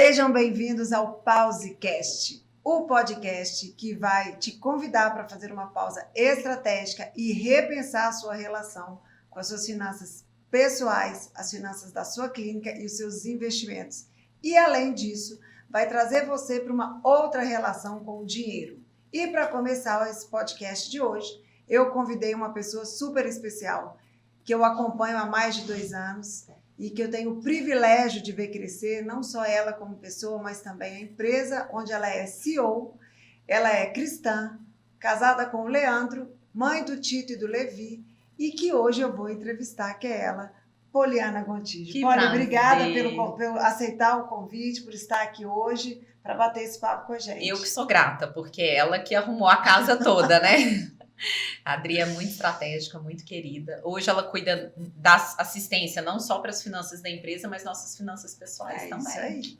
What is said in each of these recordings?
Sejam bem-vindos ao PauseCast, o podcast que vai te convidar para fazer uma pausa estratégica e repensar a sua relação com as suas finanças pessoais, as finanças da sua clínica e os seus investimentos. E, além disso, vai trazer você para uma outra relação com o dinheiro. E para começar esse podcast de hoje, eu convidei uma pessoa super especial, que eu acompanho há mais de 2 anos e que eu tenho o privilégio de ver crescer, não só ela como pessoa, mas também a empresa onde ela é CEO. Ela é cristã, casada com o Leandro, mãe do Tito e do Levi, e que hoje eu vou entrevistar, que é ela, Poliana Gontijo. Poli, obrigada por aceitar o convite, por estar aqui hoje para bater esse papo com a gente. Eu que sou grata, porque é ela que arrumou a casa toda, né? A Adri é muito estratégica, muito querida. Hoje ela cuida da assistência, não só para as finanças da empresa, mas nossas finanças pessoais também. Isso aí.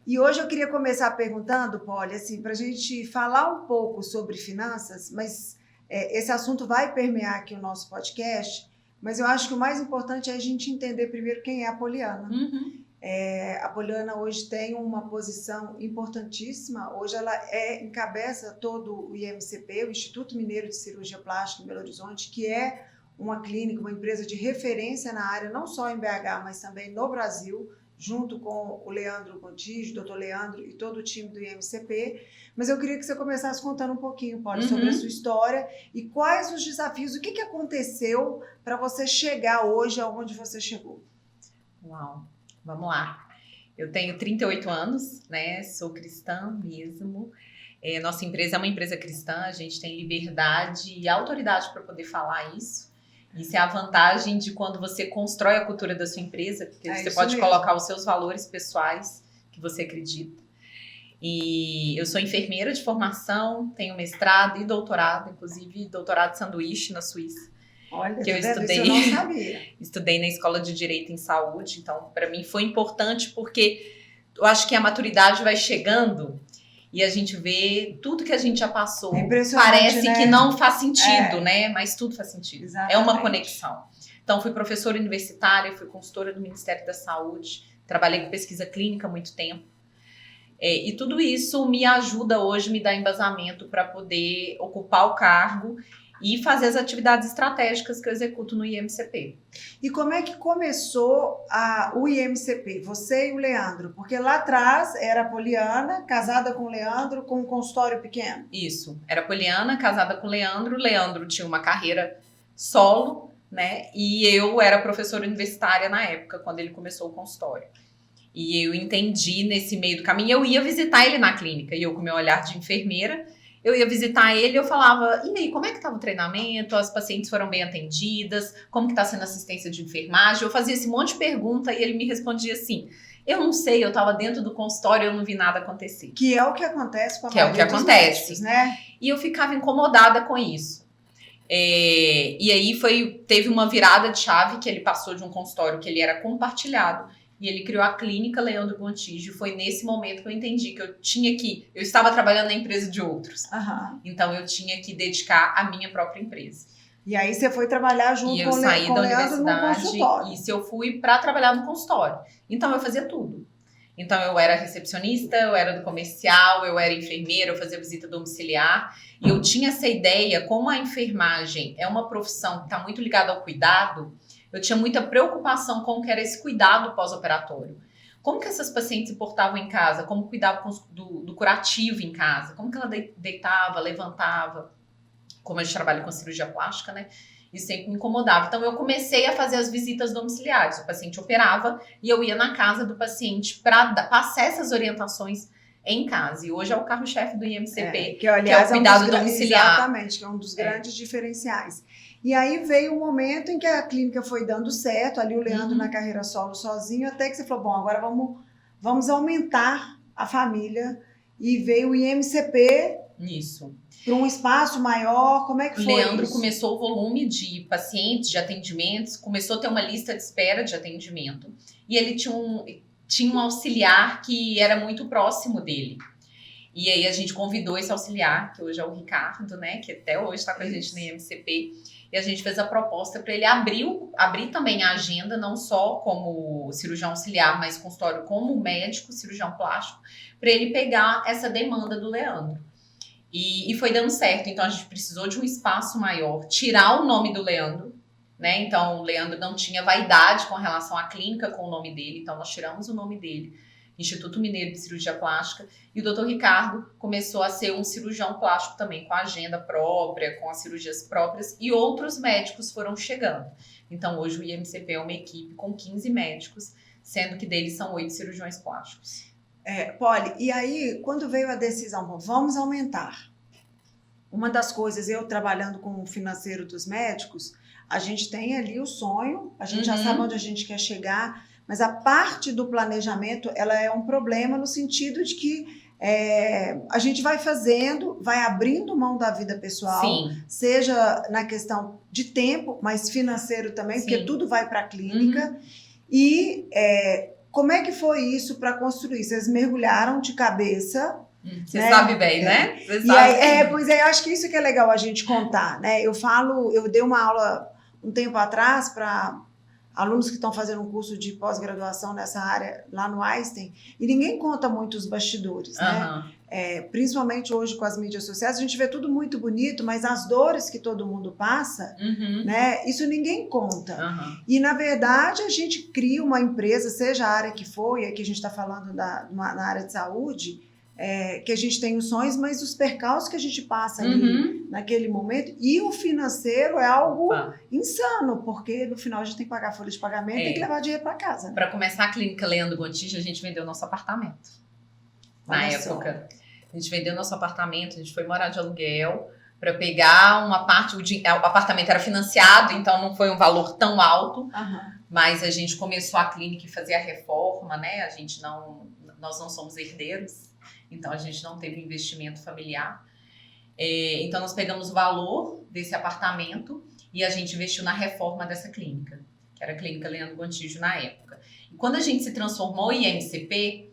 E hoje eu queria começar perguntando, Poli, assim, para a gente falar um pouco sobre finanças, mas esse assunto vai permear aqui o nosso podcast, mas eu acho que o mais importante é a gente entender primeiro quem é a Poliana. A Poliana hoje tem uma posição importantíssima. Hoje ela encabeça todo o IMCP, o Instituto Mineiro de Cirurgia Plástica em Belo Horizonte, que é uma clínica, uma empresa de referência na área, não só em BH, mas também no Brasil, junto com o Leandro Gontijo, doutor Leandro e todo o time do IMCP. Mas eu queria que você começasse contando um pouquinho, Paulo, sobre a sua história e quais os desafios, o que aconteceu para você chegar hoje aonde você chegou. Uau! Vamos lá. Eu tenho 38 anos, né? Sou cristã mesmo. Nossa empresa é uma empresa cristã, a gente tem liberdade e autoridade para poder falar isso. Isso é a vantagem de quando você constrói a cultura da sua empresa, porque você pode colocar os seus valores pessoais que você acredita. E eu sou enfermeira de formação, tenho mestrado e doutorado, inclusive doutorado de sanduíche na Suíça. Olha, que eu estudei, isso eu não sabia. Estudei na Escola de Direito em Saúde, então para mim foi importante porque eu acho que a maturidade vai chegando e a gente vê tudo que a gente já passou. Parece, né, que não faz sentido, né? Mas tudo faz sentido. Exatamente. É uma conexão. Então fui professora universitária, fui consultora do Ministério da Saúde, trabalhei com pesquisa clínica há muito tempo. E tudo isso me ajuda hoje, me dá embasamento para poder ocupar o cargo e fazer as atividades estratégicas que eu executo no IMCP. E como é que começou o IMCP, você e o Leandro? Porque lá atrás era a Poliana, casada com o Leandro, com um consultório pequeno. Isso, era a Poliana, casada com o Leandro. O Leandro tinha uma carreira solo, né? E eu era professora universitária na época, quando ele começou o consultório. E eu entendi nesse meio do caminho, eu ia visitar ele na clínica, e eu com meu olhar de enfermeira, eu ia visitar ele e eu falava, e aí, como é que estava o treinamento? As pacientes foram bem atendidas? Como que está sendo a assistência de enfermagem? Eu fazia esse monte de pergunta e ele me respondia assim, eu não sei, eu estava dentro do consultório, eu não vi nada acontecer. Que é o que acontece com a maioria dos médicos, né? E eu ficava incomodada com isso. E aí teve uma virada de chave que ele passou de um consultório que ele era compartilhado e ele criou a clínica Leandro Gontijo. Foi nesse momento que eu entendi que eu estava trabalhando na empresa de outros. Então eu tinha que dedicar a minha própria empresa. E aí você foi trabalhar junto com o Leandro no consultório. Isso, eu fui para trabalhar no consultório. Então eu fazia tudo. Então eu era recepcionista, eu era do comercial, eu era enfermeira, eu fazia visita domiciliar. E eu tinha essa ideia, como a enfermagem é uma profissão que está muito ligada ao cuidado, eu tinha muita preocupação com o que era esse cuidado pós-operatório. Como que essas pacientes se portavam em casa? Como cuidava do curativo em casa? Como que ela deitava, levantava? Como a gente trabalha com cirurgia plástica, né? Isso sempre me incomodava. Então, eu comecei a fazer as visitas domiciliares. O paciente operava e eu ia na casa do paciente para passar essas orientações em casa. E hoje é o carro-chefe do IMCP, que é o cuidado domiciliar. Exatamente, que é um dos grandes diferenciais. E aí veio um momento em que a clínica foi dando certo, ali o Leandro na carreira solo sozinho, até que você falou, bom, agora vamos aumentar a família, e veio o IMCP para um espaço maior. Como é que foi isso? O Leandro começou o volume de pacientes, de atendimentos, começou a ter uma lista de espera de atendimento, e ele tinha um auxiliar que era muito próximo dele. E aí a gente convidou esse auxiliar, que hoje é o Ricardo, né? Que até hoje está com a gente no IMCP. E a gente fez a proposta para ele abrir também a agenda, não só como cirurgião auxiliar, mas consultório como médico, cirurgião plástico, para ele pegar essa demanda do Leandro. E foi dando certo. Então a gente precisou de um espaço maior, tirar o nome do Leandro, né? Então o Leandro não tinha vaidade com relação à clínica com o nome dele, então nós tiramos o nome dele. Instituto Mineiro de Cirurgia Plástica, e o Dr. Ricardo começou a ser um cirurgião plástico também, com a agenda própria, com as cirurgias próprias, e outros médicos foram chegando. Então, hoje o IMCP é uma equipe com 15 médicos, sendo que deles são 8 cirurgiões plásticos. Poli, e aí, quando veio a decisão, bom, vamos aumentar. Uma das coisas, eu trabalhando com o financeiro dos médicos, a gente tem ali o sonho, a gente já sabe onde a gente quer chegar, mas a parte do planejamento, ela é um problema no sentido de que a gente vai fazendo, vai abrindo mão da vida pessoal, Sim. seja na questão de tempo, mas financeiro também, Sim. porque tudo vai para a clínica. E como é que foi isso para construir? Vocês mergulharam de cabeça. Você né? sabe bem, né? Você E sabe aí, bem. pois é, eu acho que isso que é legal a gente contar, né? Eu dei uma aula um tempo atrás para alunos que estão fazendo um curso de pós-graduação nessa área lá no Einstein, e ninguém conta muito os bastidores, né? Principalmente hoje com as mídias sociais, a gente vê tudo muito bonito, mas as dores que todo mundo passa, né? Isso ninguém conta. E, na verdade, a gente cria uma empresa, seja a área que for, e aqui a gente está falando na área de saúde, que a gente tem os sonhos, mas os percalços que a gente passa ali naquele momento, e o financeiro é algo insano, porque no final a gente tem que pagar a folha de pagamento e tem que levar dinheiro para casa. Para começar a clínica Leandro Gontijo, a gente vendeu nosso apartamento. Na época. A gente vendeu nosso apartamento, a gente foi morar de aluguel para pegar uma parte, o apartamento era financiado, então não foi um valor tão alto, mas a gente começou a clínica e fazer a reforma, né? Nós não somos herdeiros, então a gente não teve investimento familiar. Então nós pegamos o valor desse apartamento e a gente investiu na reforma dessa clínica, que era a clínica Leandro Gontijo na época. E quando a gente se transformou em IMCP,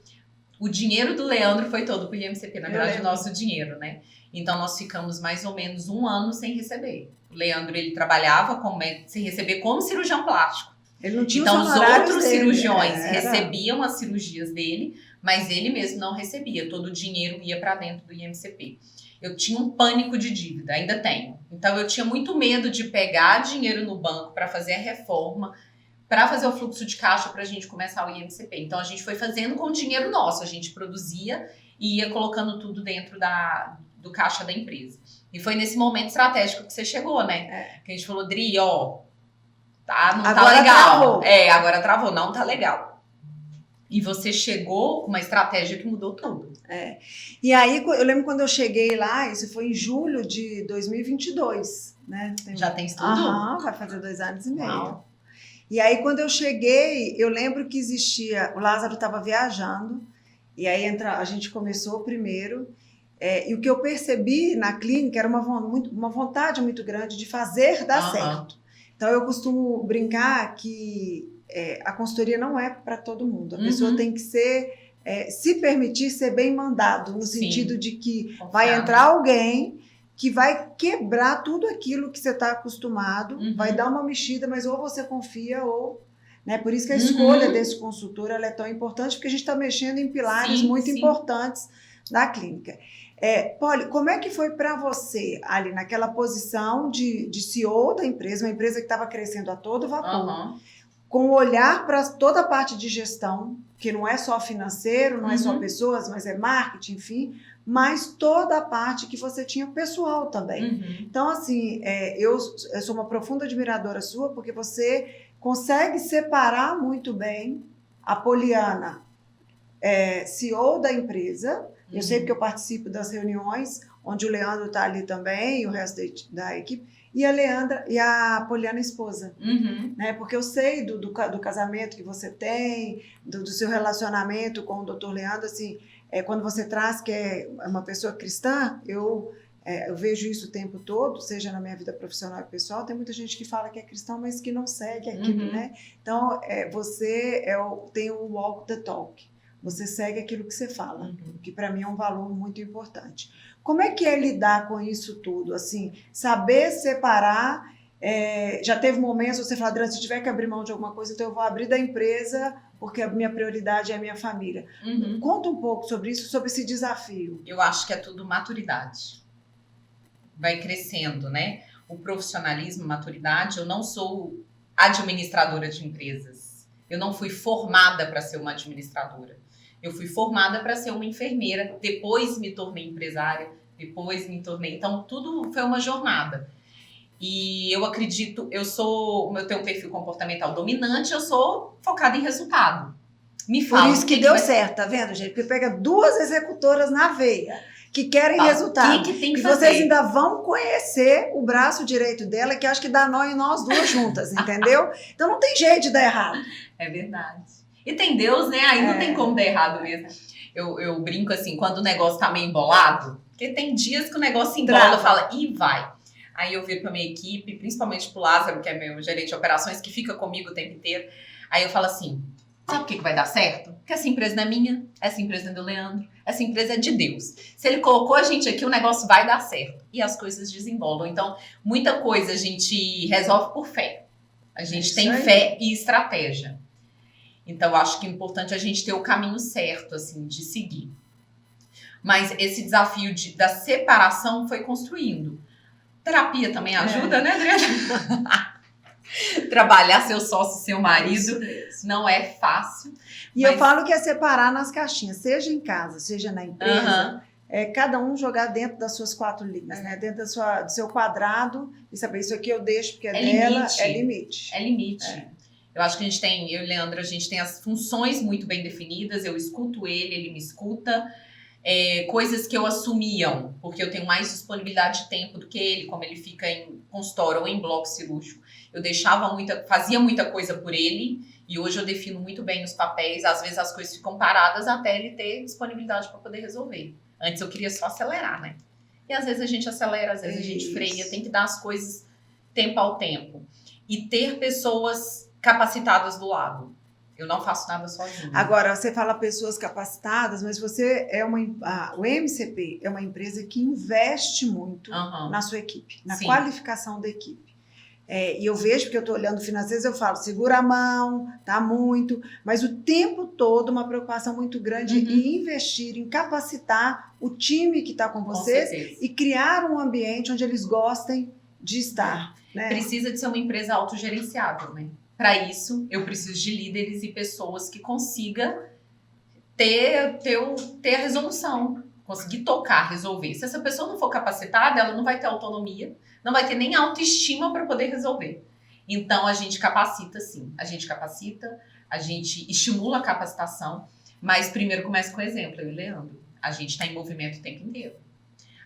o dinheiro do Leandro foi todo para o IMCP, na verdade o nosso dinheiro, né? Então nós ficamos mais ou menos 1 ano sem receber. O Leandro, ele trabalhava sem receber como cirurgião plástico. Ele não tinha então os outros dele, cirurgiões recebiam as cirurgias dele, mas ele mesmo não recebia. Todo o dinheiro ia para dentro do IMCP. Eu tinha um pânico de dívida, ainda tenho. Então eu tinha muito medo de pegar dinheiro no banco para fazer a reforma, para fazer o fluxo de caixa para a gente começar o IMCP. Então a gente foi fazendo com dinheiro nosso, a gente produzia e ia colocando tudo dentro do caixa da empresa. E foi nesse momento estratégico que você chegou, né? Que a gente falou, Dri, não agora tá legal. Travou. Agora travou, não tá legal. E você chegou com uma estratégia que mudou tudo. E aí, eu lembro quando eu cheguei lá, isso foi em julho de 2022, né? Já tem isso tudo? Vai fazer 2 anos e meio. Uau. E aí, quando eu cheguei, eu lembro que existia... O Lázaro estava viajando, e aí a gente começou primeiro, e o que eu percebi na clínica era uma vontade muito grande de fazer dar certo. Então, eu costumo brincar que a consultoria não é para todo mundo. A pessoa tem que se permitir ser bem mandado, no sentido de que vai entrar alguém que vai quebrar tudo aquilo que você está acostumado, vai dar uma mexida, mas ou você confia ou... Né? Por isso que a escolha desse consultor ela é tão importante, porque a gente está mexendo em pilares muito importantes da clínica. Poli, como é que foi para você, ali, naquela posição de CEO da empresa, uma empresa que estava crescendo a todo vapor, com olhar para toda a parte de gestão, que não é só financeiro, não é só pessoas, mas é marketing, enfim, mas toda a parte que você tinha pessoal também. Então, assim, eu sou uma profunda admiradora sua, porque você consegue separar muito bem a Poliana, CEO da empresa. Eu sei porque eu participo das reuniões, onde o Leandro está ali também, e o resto da equipe, e a Leandra e a Poliana esposa, né? Porque eu sei do casamento que você tem, do seu relacionamento com o Dr. Leandro, assim, quando você traz que é uma pessoa cristã, eu vejo isso o tempo todo, seja na minha vida profissional e pessoal, tem muita gente que fala que é cristão, mas que não segue aquilo, né? Então, você tem o walk the talk. Você segue aquilo que você fala, que para mim é um valor muito importante. Como é que é lidar com isso tudo? Assim, saber separar. Já teve momentos você fala, Adriana, se tiver que abrir mão de alguma coisa, então eu vou abrir da empresa, porque a minha prioridade é a minha família. Conta um pouco sobre isso, sobre esse desafio. Eu acho que é tudo maturidade. Vai crescendo, né? O profissionalismo, maturidade. Eu não sou administradora de empresas. Eu não fui formada para ser uma administradora. Eu fui formada para ser uma enfermeira. Depois me tornei empresária. Depois me tornei... Então, tudo foi uma jornada. E eu acredito... Eu tenho um perfil comportamental dominante. Eu sou focada em resultado. Me fala. Por isso que deu certo, tá vendo, gente? Porque pega 2 executoras na veia que querem resultado. O que tem que e fazer? Vocês ainda vão conhecer o braço direito dela, que acho que dá nó em nós 2 juntas, entendeu? Então não tem jeito de dar errado. É verdade. E tem Deus, né? Aí não tem como dar errado mesmo. Eu brinco assim, quando o negócio tá meio embolado, porque tem dias que o negócio embola, fala, e vai. Aí eu viro pra minha equipe, principalmente pro Lázaro, que é meu gerente de operações, que fica comigo o tempo inteiro. Aí eu falo assim, sabe por que vai dar certo? Porque essa empresa não é minha, essa empresa é do Leandro, essa empresa é de Deus. Se ele colocou a gente aqui, o negócio vai dar certo. E as coisas desembolam. Então, muita coisa a gente resolve por fé. A gente tem fé e estratégia. Então, eu acho que é importante a gente ter o caminho certo, assim, de seguir. Mas esse desafio da separação foi construindo. Terapia também ajuda, né, Adriana? Trabalhar seu sócio, seu marido, não é fácil. E eu falo que é separar nas caixinhas, seja em casa, seja na empresa, cada um jogar dentro das suas 4 linhas, né? Dentro do seu quadrado, e saber, isso aqui eu deixo porque é dela, limite. É limite. É limite. Eu acho que a gente tem, eu e Leandro, a gente tem as funções muito bem definidas, eu escuto ele me escuta. Coisas que eu assumiam, porque eu tenho mais disponibilidade de tempo do que ele, como ele fica em consultório ou em bloco cirúrgico. Eu fazia muita coisa por ele, e hoje eu defino muito bem os papéis. Às vezes as coisas ficam paradas até ele ter disponibilidade para poder resolver. Antes eu queria só acelerar, né? E às vezes a gente acelera, às vezes a gente freia, tem que dar as coisas tempo ao tempo. E ter pessoas capacitadas do lado. Eu não faço nada sozinha. Agora, você fala pessoas capacitadas, mas você o MCP é uma empresa que investe muito na sua equipe, na qualificação da equipe. E eu vejo, porque eu estou olhando financeiros, eu falo, segura a mão, tá muito, mas o tempo todo uma preocupação muito grande em investir, em capacitar o time que está com vocês e criar um ambiente onde eles gostem de estar. Né? Precisa de ser uma empresa autogerenciável, né? Para isso, eu preciso de líderes e pessoas que consigam ter a resolução, conseguir tocar, resolver. Se essa pessoa não for capacitada, ela não vai ter autonomia, não vai ter nem autoestima para poder resolver. Então, a gente capacita, sim. A gente capacita, a gente estimula a capacitação, mas primeiro começa com o exemplo, eu e Leandro. A gente está em movimento o tempo inteiro.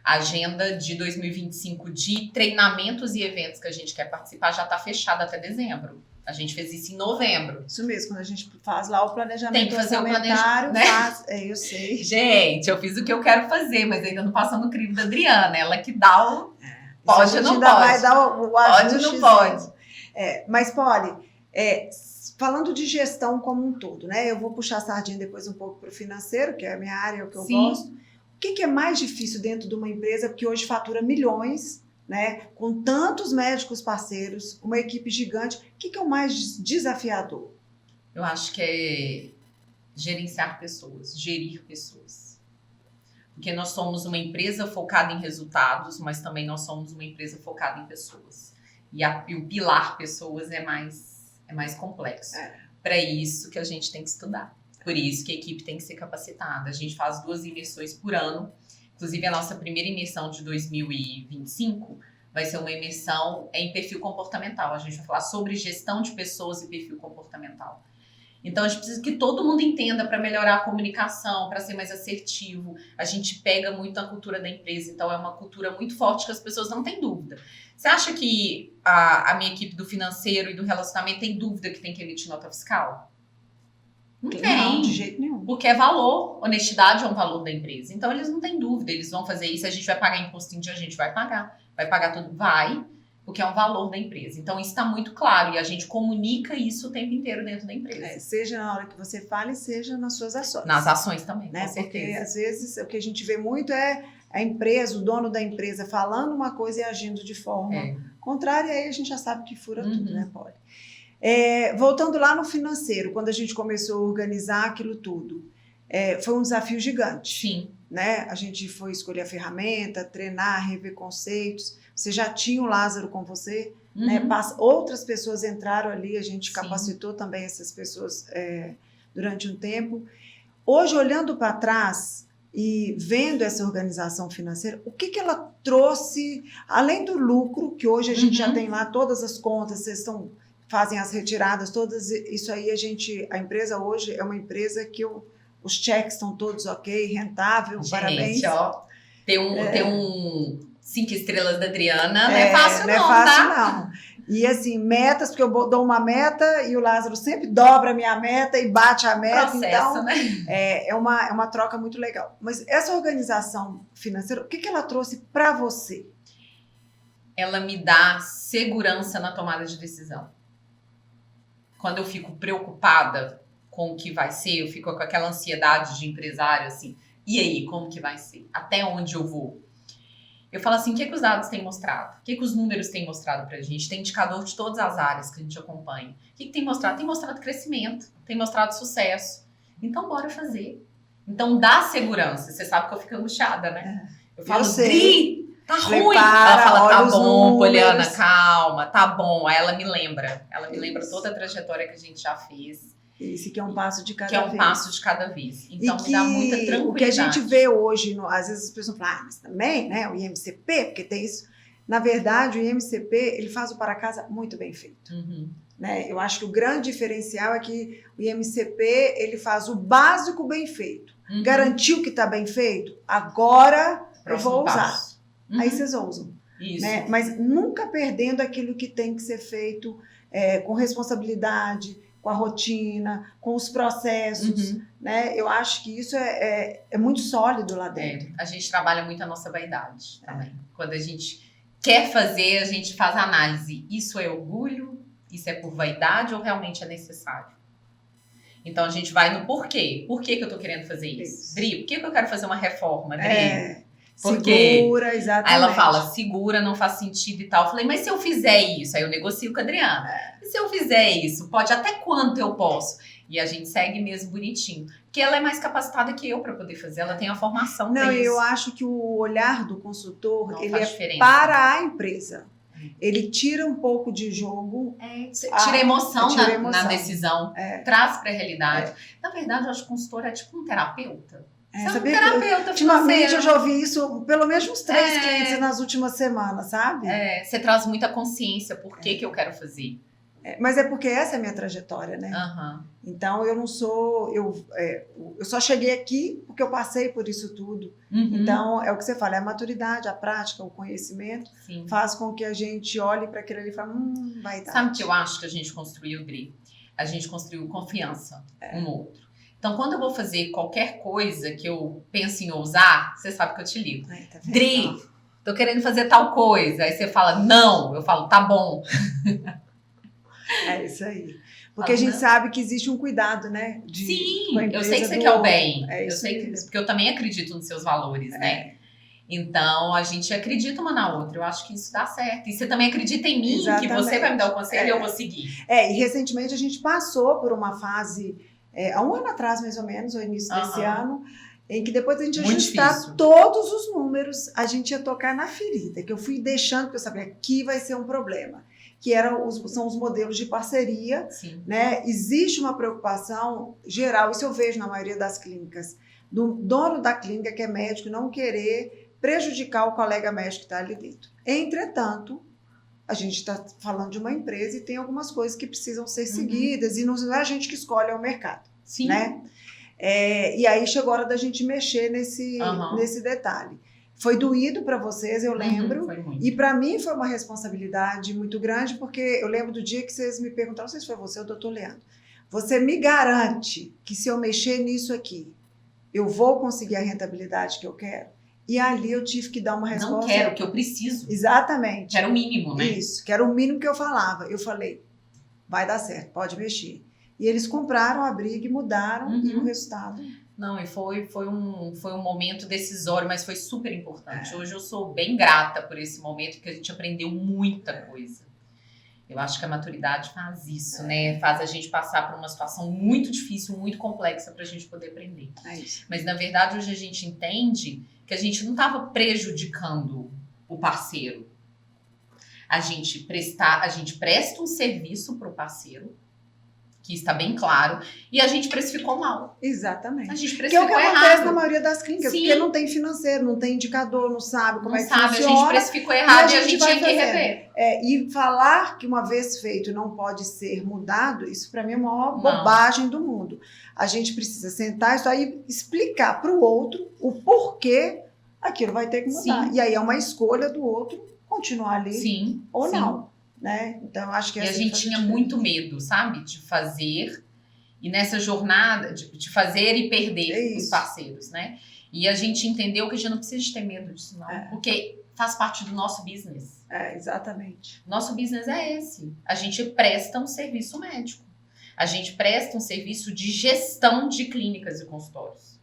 A agenda de 2025 de treinamentos e eventos que a gente quer participar já está fechada até dezembro. A gente fez isso em novembro. Isso mesmo, quando a gente faz lá o planejamento tem que fazer orçamentário, o planejamento, né? Eu sei. Gente, eu fiz o que eu quero fazer, mas ainda não passou no crivo da Adriana. Ela que dá o... Pode ou não pode. Vai dar o pode ou não pode. Mas, Poli, falando de gestão como um todo, né? Eu vou puxar a sardinha depois um pouco para o financeiro, que é a minha área, é o que eu gosto. O que é mais difícil dentro de uma empresa que hoje fatura milhões, né, com tantos médicos parceiros, uma equipe gigante? O que é o mais desafiador? Eu acho que é gerenciar pessoas, gerir pessoas. Porque nós somos uma empresa focada em resultados, mas também nós somos uma empresa focada em pessoas. E o pilar pessoas é mais complexo. Para isso que a gente tem que estudar. Por isso que a equipe tem que ser capacitada. A gente faz 2 imersões por ano. Inclusive, a nossa primeira imersão de 2025 vai ser uma imersão em perfil comportamental. A gente vai falar sobre gestão de pessoas e perfil comportamental. Então, a gente precisa que todo mundo entenda para melhorar a comunicação, para ser mais assertivo. A gente pega muito a cultura da empresa, então é uma cultura muito forte que as pessoas não têm dúvida. Você acha que a minha equipe do financeiro e do relacionamento tem dúvida que tem que emitir nota fiscal? Não tem. Não, de jeito nenhum. Porque é valor, honestidade é um valor da empresa. Então, eles não têm dúvida, eles vão fazer isso, a gente vai pagar imposto em dia, a gente vai pagar tudo, vai. porque é um valor da empresa. Então, isso está muito claro e a gente comunica isso o tempo inteiro dentro da empresa. Seja na hora que você fala e seja nas suas ações. Nas ações também, né? com certeza. Porque, às vezes, o que a gente vê muito é a empresa, o dono da empresa falando uma coisa e agindo de forma contrária, e aí a gente já sabe que fura tudo, né, Polly? Voltando lá no financeiro, quando a gente começou a organizar aquilo tudo, foi um desafio gigante. Sim. Né? A gente foi escolher a ferramenta, treinar, rever conceitos. Você já tinha o Lázaro com você, né? Outras pessoas entraram ali, a gente capacitou também essas pessoas durante um tempo. Hoje, olhando para trás e vendo essa organização financeira, o que ela trouxe, além do lucro, que hoje a gente já tem lá todas as contas, vocês fazem as retiradas, todas isso aí a empresa hoje é uma empresa que os cheques estão todos ok, rentável, gente, parabéns. Ó, ter um 5 estrelas da Adriana não é fácil não. Não é fácil, não. E assim, metas, porque eu dou uma meta e o Lázaro sempre dobra a minha meta e bate a meta. Processo, então, né? É uma troca muito legal. Mas essa organização financeira, o que ela trouxe para você? Ela me dá segurança na tomada de decisão. Quando eu fico preocupada com o que vai ser, eu fico com aquela ansiedade de empresário, assim, e aí, como que vai ser? Até onde eu vou? Eu falo assim, o que os dados têm mostrado? O que os números têm mostrado pra gente? Tem indicador de todas as áreas que a gente acompanha. O que tem mostrado? Tem mostrado crescimento, tem mostrado sucesso. Então, bora fazer. Então, dá segurança. Você sabe que eu fico angustiada, né? Eu falo, Dri, tá ruim. Ela fala, tá bom, Poliana, calma, tá bom. Aí ela me lembra. Ela me lembra toda a trajetória que a gente já fez. Esse que é um passo de cada vez. vez. Que é um passo de cada vez. Então, me dá muita tranquilidade. O que a gente vê hoje, às vezes as pessoas falam, mas também, né, o IMCP, porque tem isso. Na verdade, o IMCP, ele faz o para casa muito bem feito. Né? Eu acho que o grande diferencial é que o IMCP, ele faz o básico bem feito. Garantiu que está bem feito? Agora eu vou usar. Aí vocês usam. Isso. Né? Mas nunca perdendo aquilo que tem que ser feito com responsabilidade, com a rotina, com os processos, né? Eu acho que isso é muito sólido lá dentro. A gente trabalha muito a nossa vaidade também. Quando a gente quer fazer, a gente faz a análise. Isso é orgulho? Isso é por vaidade ou realmente é necessário? Então, a gente vai no porquê. Por que eu tô querendo fazer isso? Dri, por que eu quero fazer uma reforma, Dri? Porque segura, exatamente. Aí ela fala, segura, não faz sentido e tal. Eu falei, mas se eu fizer isso? Aí eu negocio com a Adriana. E se eu fizer isso? Pode até quanto eu posso? E a gente segue mesmo bonitinho. Porque ela é mais capacitada que eu para poder fazer. Ela tem a formação Não, disso. eu acho que o olhar do consultor, não ele faz é diferença. para a empresa. Ele tira um pouco de jogo. Tira emoção emoção na decisão. Traz para a realidade. Na verdade, eu acho que o consultor é tipo um terapeuta. Você é um terapeuta ultimamente eu já ouvi isso, pelo menos uns 3 clientes nas últimas semanas, sabe? Você traz muita consciência por que eu quero fazer. Mas é porque essa é a minha trajetória, né? Então eu não sou... Eu só cheguei aqui porque eu passei por isso tudo. Então é o que você fala, é a maturidade, a prática, o conhecimento faz com que a gente olhe para aquilo ali e fale, vai dar. Sabe o que eu acho que a gente construiu, Dri? A gente construiu confiança um no outro. Então, quando eu vou fazer qualquer coisa que eu pense em ousar, você sabe que eu te ligo. Tá Dri, tô querendo fazer tal coisa. Aí você fala, não. Eu falo, tá bom. É isso aí. Porque a gente sabe que existe um cuidado, né? Sim, eu sei que você quer o bem. Eu sei que, porque eu também acredito nos seus valores, né? Então, a gente acredita uma na outra. Eu acho que isso dá certo. E você também acredita em mim, que você vai me dar o conselho e eu vou seguir. E recentemente a gente passou por uma fase... há um ano atrás, mais ou menos, o início desse ano, em que depois a gente ajustar todos os números, a gente ia tocar na ferida, que eu fui deixando, porque eu sabia que aqui vai ser um problema, que são os modelos de parceria, né? Existe uma preocupação geral, isso eu vejo na maioria das clínicas, do dono da clínica, que é médico, não querer prejudicar o colega médico que está ali dentro. Entretanto, a gente está falando de uma empresa e tem algumas coisas que precisam ser seguidas e não é a gente que escolhe, é o mercado. Né? E aí chegou a hora da gente mexer nesse detalhe. Foi doído para vocês, eu lembro. E para mim foi uma responsabilidade muito grande, porque eu lembro do dia que vocês me perguntaram, não sei se foi você ou o doutor Leandro, você me garante que se eu mexer nisso aqui, eu vou conseguir a rentabilidade que eu quero? E ali eu tive que dar uma resposta. Não quero, que eu preciso. Exatamente. Quero o mínimo, né? Isso, que era o mínimo que eu falava. Eu falei, vai dar certo, pode mexer. E eles compraram a briga e mudaram, e o resultado... Não, e foi um momento decisório, mas foi super importante. Hoje eu sou bem grata por esse momento, porque a gente aprendeu muita coisa. Eu acho que a maturidade faz isso, né? Faz a gente passar por uma situação muito difícil, muito complexa para a gente poder aprender. É isso. Mas, na verdade, hoje a gente entende que a gente não estava prejudicando o parceiro. A gente presta um serviço para o parceiro, que está bem claro, e a gente precificou mal. Exatamente. A gente Que é o precificou que acontece errado. na maioria das clínicas, Sim. porque não tem financeiro, não tem indicador, não sabe como é que A funciona. gente precificou errado e a gente vai tinha que fazendo. rever. E falar que uma vez feito não pode ser mudado, isso para mim é a maior Não. bobagem do mundo. A gente precisa sentar isso aí e explicar para o outro o porquê aquilo vai ter que mudar. Sim. E aí é uma escolha do outro continuar ali Sim. ou sim. não. Né? Então, acho que E a essa gente faz tinha diferença. muito medo, sabe? De fazer. E nessa jornada de fazer e perder É os isso. parceiros, né? E a gente entendeu que a gente não precisa de ter medo disso, não. Porque faz parte do nosso business. Exatamente. Nosso business é esse. A gente presta um serviço médico. A gente presta um serviço de gestão de clínicas e consultórios.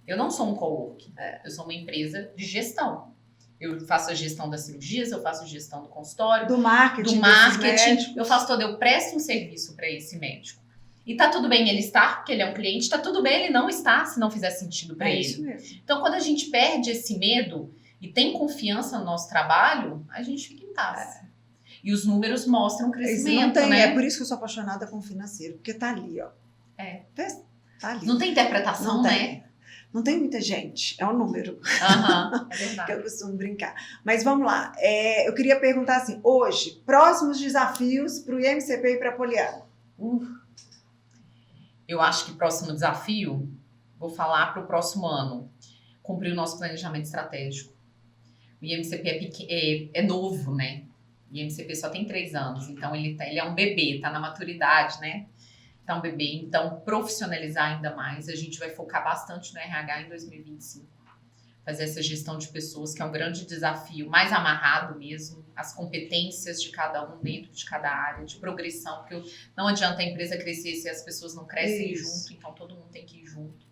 Eu não sou um coworking. Eu sou uma empresa de gestão. Eu faço a gestão das cirurgias, eu faço a gestão do consultório, Do marketing. do marketing. Eu faço todo, eu presto um serviço para esse médico. E tá tudo bem ele estar, porque ele é um cliente, tá tudo bem ele não estar, se não fizer sentido para ele. Isso mesmo. Então, quando a gente perde esse medo e tem confiança no nosso trabalho, a gente fica em paz. E os números mostram Isso crescimento, não tem, né? é por isso que eu sou apaixonada com o financeiro, porque tá ali, ó. Tá ali. Não tem interpretação, Não né? tem. Não tem muita gente, é um número Aham, é que verdade. eu costumo brincar. Mas vamos lá, eu queria perguntar assim, hoje, próximos desafios para o IMCP e para a Poliana? Eu acho que próximo desafio, vou falar para o próximo ano, cumprir o nosso planejamento estratégico. O IMCP é novo, né? O IMCP só tem 3 anos, então ele é um bebê, está na maturidade, né? Tá um bebê, então profissionalizar ainda mais. A gente vai focar bastante no RH em 2025. Fazer essa gestão de pessoas, que é um grande desafio, mais amarrado mesmo, as competências de cada um dentro de cada área, de progressão, porque não adianta a empresa crescer se as pessoas não crescem junto, então todo mundo tem que ir junto.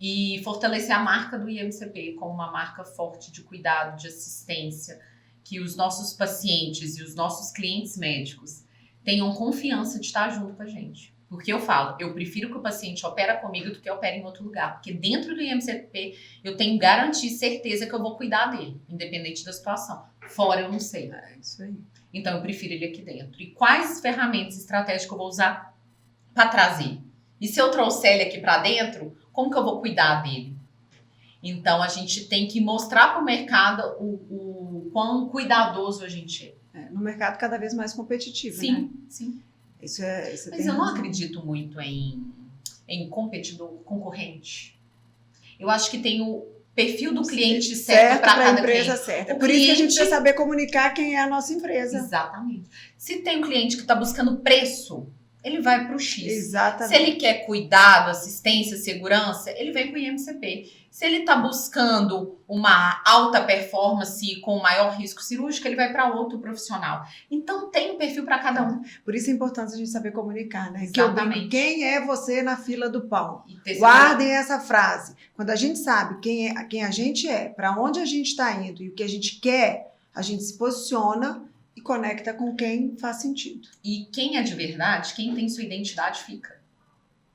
E fortalecer a marca do IMCP como uma marca forte de cuidado, de assistência, que os nossos pacientes e os nossos clientes médicos tenham confiança de estar junto com a gente. Porque eu falo, eu prefiro que o paciente opera comigo do que opere em outro lugar. Porque dentro do IMCP, eu tenho garantia e certeza que eu vou cuidar dele, independente da situação. Fora, eu não sei. É isso aí. Então, eu prefiro ele aqui dentro. E quais ferramentas estratégicas eu vou usar para trazer? E se eu trouxer ele aqui para dentro, como que eu vou cuidar dele? Então, a gente tem que mostrar para o mercado o quão cuidadoso a gente é. No mercado cada vez mais competitivo, Sim, né? sim. Isso Mas eu não acredito muito em competidor concorrente. Eu acho que tem o perfil do cliente certo para cada empresa cliente. certa. O Por isso que a gente cliente- precisa saber comunicar quem é a nossa empresa. Exatamente. Se tem um cliente que está buscando preço, ele vai para o X. Exatamente. Se ele quer cuidado, assistência, segurança, ele vem para o IMCP. Se ele está buscando uma alta performance com maior risco cirúrgico, ele vai para outro profissional. Então tem um perfil para cada um. Por isso é importante a gente saber comunicar, né? Que eu brinco, Exatamente. quem é você na fila do pão? E ter Guardem essa frase. Quando a gente sabe quem a gente é, para onde a gente está indo e o que a gente quer, a gente se posiciona e conecta com quem faz sentido. E quem é de verdade, quem tem sua identidade, fica.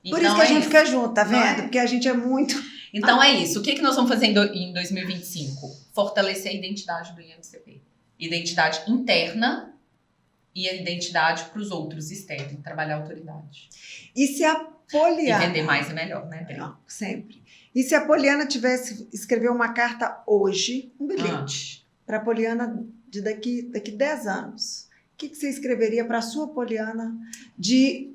Por isso que a gente isso. fica junto, tá Não vendo? é? Porque a gente é muito... Então é isso. O que nós vamos fazer em 2025? Fortalecer a identidade do IMCP. Identidade interna e a identidade para os outros externos. Trabalhar a autoridade. E se a E Poliana... vender mais é melhor, né, Dri? Não, sempre. E se a Poliana tivesse escrever uma carta hoje, um bilhete, para a Poliana de daqui 10 anos, o que você escreveria para a sua Poliana de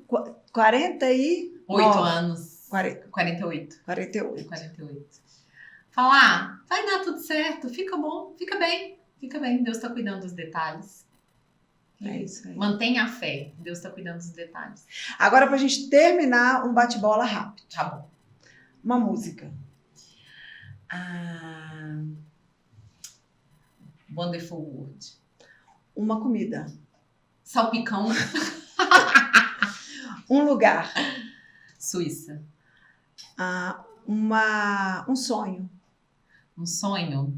48 anos. 48. 48. Falar, vai dar tudo certo, fica bom, fica bem. Deus está cuidando dos detalhes. É isso aí. Mantenha a fé, Deus está cuidando dos detalhes. Agora, para a gente terminar, um bate-bola rápido. Tá bom. Uma música. Wonderful World. Uma comida. Salpicão. Um lugar. Suíça. Um sonho. Um sonho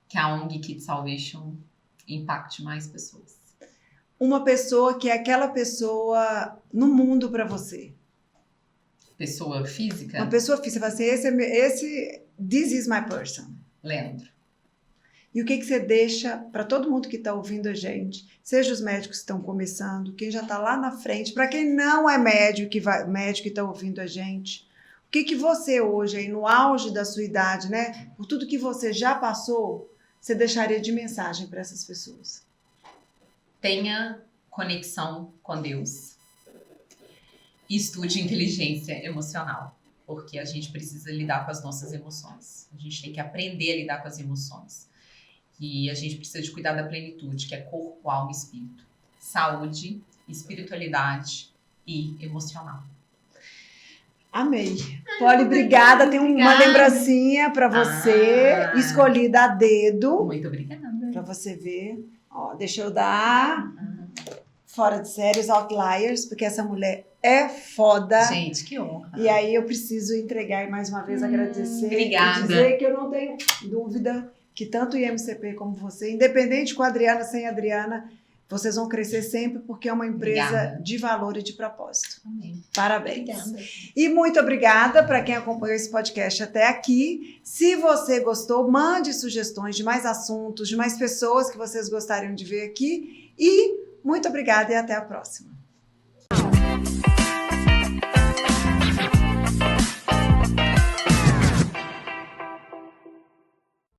que a ONG Kids Salvation impacte mais pessoas. Uma pessoa que é aquela pessoa no mundo para você. Pessoa física? Uma pessoa física. Você vai ser this is my person. Leandro. E o que você deixa para todo mundo que está ouvindo a gente, seja os médicos que estão começando, quem já está lá na frente, para quem não é médico que está ouvindo a gente, o que você hoje, aí, no auge da sua idade, né, por tudo que você já passou, você deixaria de mensagem para essas pessoas? Tenha conexão com Deus. E estude inteligência emocional, porque a gente precisa lidar com as nossas emoções. A gente tem que aprender a lidar com as emoções. E a gente precisa de cuidar da plenitude, que é corpo, alma e espírito. Saúde, espiritualidade e emocional. Amei. Polly, obrigada. Tem uma lembrancinha para você, escolhida a dedo. Muito obrigada. Para você ver. Ó, deixa eu dar. Fora de série, os Outliers, porque essa mulher é foda. Gente, que honra. E aí eu preciso entregar e mais uma vez agradecer. Obrigada. E dizer que eu não tenho dúvida que tanto o IMCP como você, independente com a Adriana, sem a Adriana, vocês vão crescer sempre porque é uma empresa de valor e de propósito. Amém. Parabéns. Obrigada. E muito obrigada para quem acompanhou esse podcast até aqui. Se você gostou, mande sugestões de mais assuntos, de mais pessoas que vocês gostariam de ver aqui. E muito obrigada e até a próxima.